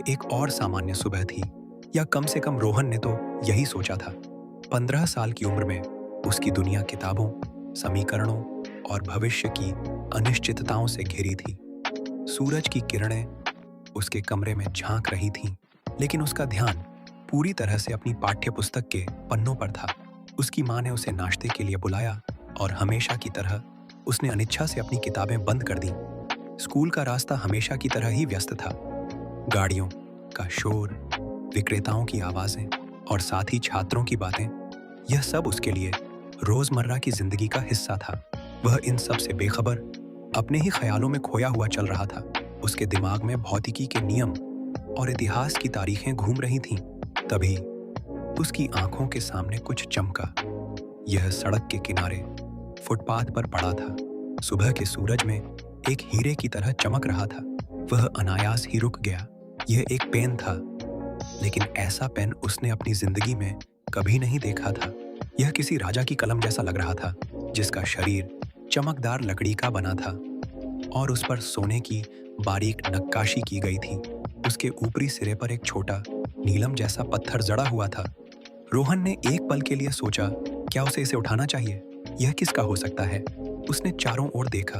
एक और सामान्य सुबह थी, या कम से कम रोहन ने तो यही सोचा था। 15 साल की उम्र में उसकी दुनिया किताबों, समीकरणों और भविष्य की अनिश्चितताओं से घिरी थी। सूरज की किरणें उसके कमरे में झांक रही थीं, लेकिन उसका ध्यान पूरी तरह से अपनी पाठ्य पुस्तक के पन्नों पर था। उसकी माँ ने उसे नाश्ते के लिए बुलाया और हमेशा की तरह उसने अनिच्छा से अपनी किताबें बंद कर दीं। स्कूल का रास्ता हमेशा की तरह ही व्यस्त था। गाड़ियों का शोर, विक्रेताओं की आवाजें और साथ ही छात्रों की बातें, यह सब उसके लिए रोजमर्रा की जिंदगी का हिस्सा था। वह इन सब से बेखबर अपने ही ख्यालों में खोया हुआ चल रहा था। उसके दिमाग में भौतिकी के नियम और इतिहास की तारीखें घूम रही थीं। तभी उसकी आंखों के सामने कुछ चमका। यह सड़क के किनारे फुटपाथ पर पड़ा था। सुबह के सूरज में एक हीरे की तरह चमक रहा था। वह अनायास ही रुक गया। यह एक पेन था, लेकिन ऐसा पेन उसने अपनी जिंदगी में कभी नहीं देखा था। यह किसी राजा की कलम जैसा लग रहा था, जिसका शरीर चमकदार लकड़ी का बना था और उस पर सोने की बारीक नक्काशी की गई थी। उसके ऊपरी सिरे पर एक छोटा नीलम जैसा पत्थर जड़ा हुआ था। रोहन ने एक पल के लिए सोचा, क्या उसे इसे उठाना चाहिए? यह किसका हो सकता है? उसने चारों ओर देखा।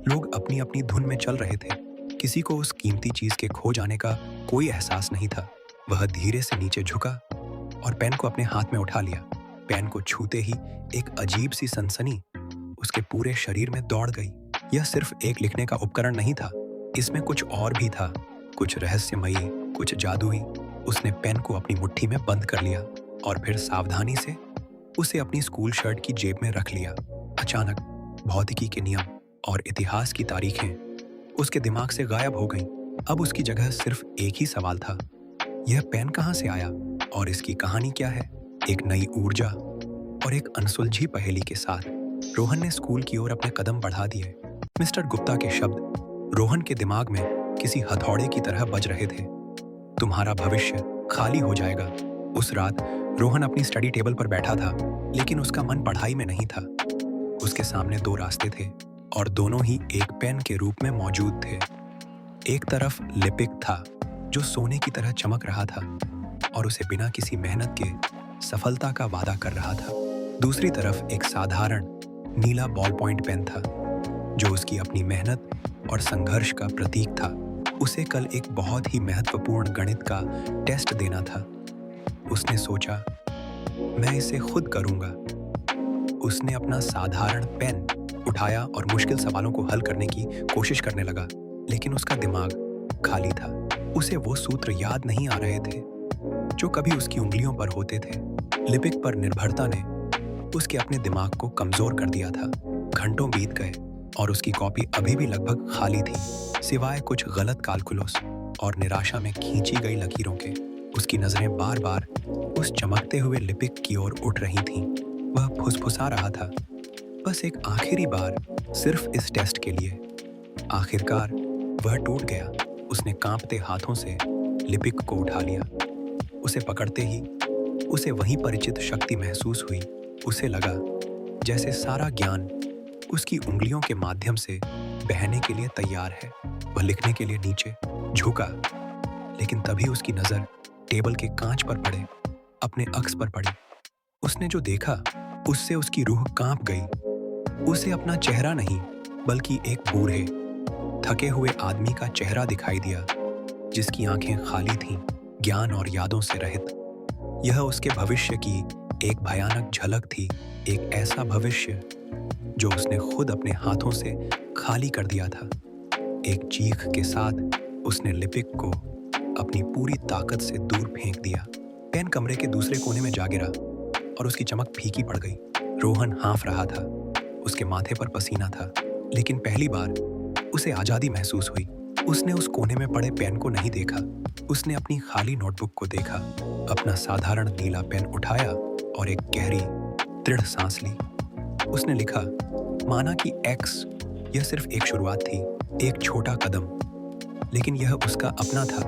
लोग अपनी अपनी धुन में चल रहे थे। किसी को उस कीमती चीज के खो जाने का कोई एहसास नहीं था। वह धीरे से नीचे झुका और पेन को अपने हाथ में उठा लिया। पेन को छूते ही एक अजीब सी सनसनी उसके पूरे शरीर में दौड़ गई। यह सिर्फ एक लिखने का उपकरण नहीं था, इसमें कुछ और भी था, कुछ रहस्यमयी, कुछ जादुई। उसने पेन को अपनी मुट्ठी में बंद कर लिया और फिर सावधानी से उसे अपनी स्कूल शर्ट की जेब में रख लिया। अचानक भौतिकी के नियम और इतिहास की तारीखें उसके दिमाग से गायब हो गईं। अब उसकी जगह सिर्फ एक ही सवाल था, यह पेन कहाँ से आया और इसकी कहानी क्या है? एक नई ऊर्जा और एक अनसुलझी पहेली के साथ रोहन ने स्कूल की ओर अपने कदम बढ़ा दिए। मिस्टर गुप्ता के शब्द रोहन के दिमाग में किसी हथौड़े की तरह बज रहे थे। तुम्हारा भविष्य खाली हो जाएगा। उस रात रोहन अपनी स्टडी टेबल पर बैठा था, लेकिन उसका मन पढ़ाई में नहीं था। उसके सामने दो रास्ते थे और दोनों ही एक पेन के रूप में मौजूद थे। एक तरफ लिपिक था, जो सोने की तरह चमक रहा था और उसे बिना किसी मेहनत के सफलता का वादा कर रहा था। दूसरी तरफ एक साधारण नीला बॉल पॉइंट पेन था, जो उसकी अपनी मेहनत और संघर्ष का प्रतीक था। उसे कल एक बहुत ही महत्वपूर्ण गणित का टेस्ट देना था। उसने सोचा, मैं इसे खुद करूंगा। उसने अपना साधारण पेन उठाया और मुश्किल सवालों को हल करने की कोशिश करने लगा, लेकिन उसका दिमाग खाली था। उसे वो सूत्र याद नहीं आ रहे थे जो कभी उसकी उंगलियों पर होते थे। लिपिक पर निर्भरता ने उसके अपने दिमाग को कमजोर कर दिया था। घंटों बीत गए और उसकी कॉपी अभी भी लगभग खाली थी, सिवाय कुछ गलत कैलकुलस और निराशा में खींची गई लकीरों के। उसकी नजरें बार बार उस चमकते हुए लिपिक की ओर उठ रही थीं। वह फुसफुसा रहा था, बस एक आखिरी बार, सिर्फ इस टेस्ट के लिए। आखिरकार वह टूट गया। उसने कांपते हाथों से लिपिक को उठा लिया। उसे पकड़ते ही उसे वही परिचित शक्ति महसूस हुई। उसे लगा जैसे सारा ज्ञान उसकी उंगलियों के माध्यम से बहने के लिए तैयार है। वह लिखने के लिए नीचे झुका, लेकिन तभी उसकी नजर टेबल के कांच पर पड़े, अपने अक्स पर पड़ी। उसने जो देखा उससे उसकी रूह कांप गई। उसे अपना चेहरा नहीं, बल्कि एक बूढ़े, थके हुए आदमी का चेहरा दिखाई दिया, जिसकी आंखें खाली थीं, ज्ञान और यादों से रहित। यह उसके भविष्य की एक भयानक झलक थी, एक ऐसा भविष्य जो उसने खुद अपने हाथों से खाली कर दिया था। एक चीख के साथ उसने लिपिक को अपनी पूरी ताकत से दूर फेंक दिया। पेन कमरे के दूसरे कोने में जा गिरा और उसकी चमक फीकी पड़ गई। रोहन हाँफ रहा था, उसके माथे पर पसीना था, लेकिन पहली बार उसे आजादी महसूस हुई। उसने उस कोने में पड़े पेन को नहीं देखा, उसने अपनी खाली नोटबुक को देखा। अपना साधारण नीला पेन उठाया और एक गहरी, दृढ़ सांस ली। उसने लिखा, माना कि एक्स यह सिर्फ एक शुरुआत थी, एक छोटा कदम, लेकिन यह उसका अपना था।